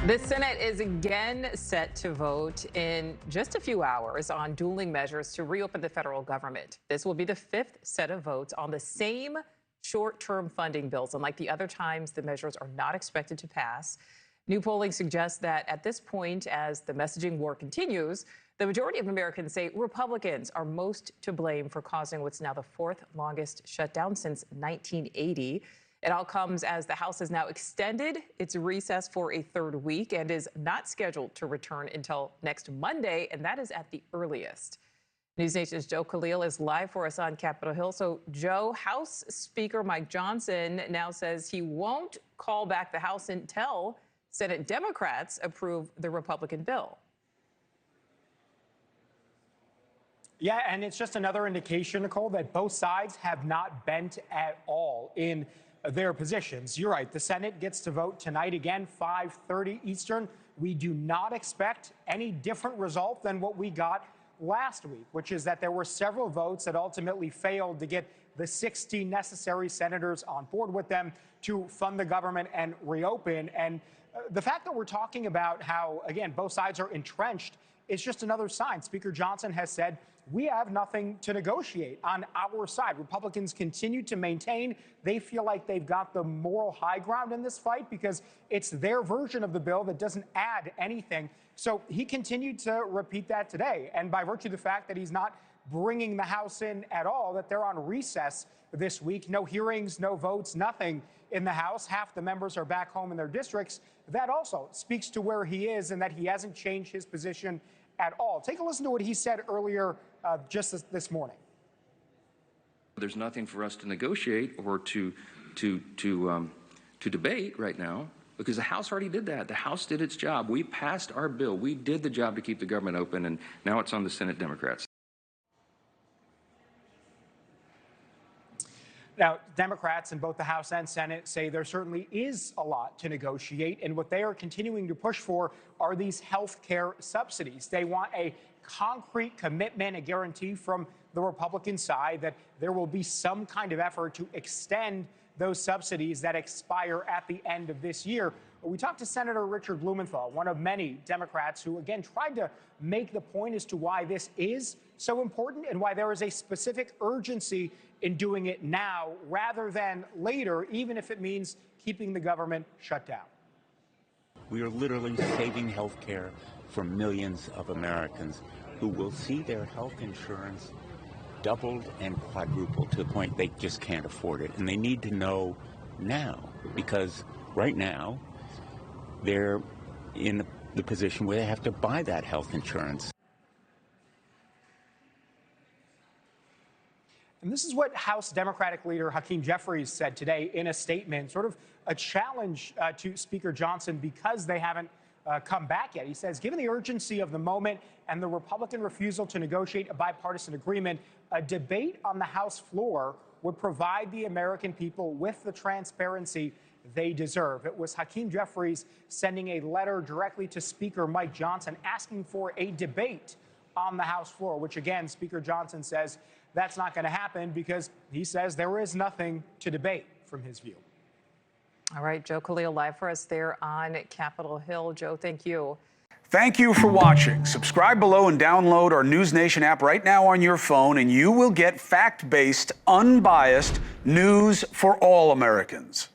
The Senate is again set to vote in just a few hours on dueling measures to reopen the federal government. This will be the fifth set of votes on the same short-term funding bills. Unlike the other times, the measures are not expected to pass. New polling suggests that at this point, as the messaging war continues, the majority of Americans say Republicans are most to blame for causing what's now the fourth longest shutdown since 1980. It all comes as the House has now extended its recess for a third week and is not scheduled to return until next Monday, and that is at the earliest. NewsNation's Joe Khalil is live for us on Capitol Hill. So, Joe, House Speaker Mike Johnson now says he won't call back the House until Senate Democrats approve the Republican bill. Yeah, and it's just another indication, Nichole, that both sides have not bent at all in their positions. You're right. The Senate gets to vote tonight again, 5:30 Eastern. We do not expect any different result than what we got last week, which is that there were several votes that ultimately failed to get the 60 necessary senators on board with them to fund the government and reopen. And the fact that we're talking about how, again, both sides are entrenched is just another sign. Speaker Johnson has said, we have nothing to negotiate on our side. Republicans continue to maintain they feel like they've got the moral high ground in this fight because it's their version of the bill that doesn't add anything. So he continued to repeat that today. And by virtue of the fact that he's not bringing the House in at all, that they're on recess this week, no hearings, no votes, nothing in the House. Half the members are back home in their districts. That also speaks to where he is and that he hasn't changed his position at all. Take a listen to what he said earlier just this morning. There's nothing for us to negotiate or to debate right now because the House already did that. The House did its job. We passed our bill. We did the job to keep the government open, and now it's on the Senate Democrats. Now, Democrats in both the House and Senate say there certainly is a lot to negotiate, and what they are continuing to push for are these health care subsidies. They want a concrete commitment, a guarantee from the Republican side that there will be some kind of effort to extend those subsidies that expire at the end of this year. We talked to Senator Richard Blumenthal, one of many Democrats who, again, tried to make the point as to why this is so important and why there is a specific urgency in doing it now rather than later, even if it means keeping the government shut down. We are literally saving health care for millions of Americans who will see their health insurance doubled and quadrupled to the point they just can't afford it. And they need to know now, because right now they're in the position where they have to buy that health insurance. And this is what House Democratic leader Hakeem Jeffries said today in a statement, sort of a challenge to Speaker Johnson because they haven't come back yet. He says, given the urgency of the moment and the Republican refusal to negotiate a bipartisan agreement, a debate on the House floor would provide the American people with the transparency they deserve. It was Hakeem Jeffries sending a letter directly to Speaker Mike Johnson asking for a debate on the House floor, which again, Speaker Johnson says that's not going to happen because he says there is nothing to debate from his view. All right, Joe Khalil live for us there on Capitol Hill. Joe, thank you. Thank you for watching. Subscribe below and download our NewsNation app right now on your phone, and you will get fact-based, unbiased news for all Americans.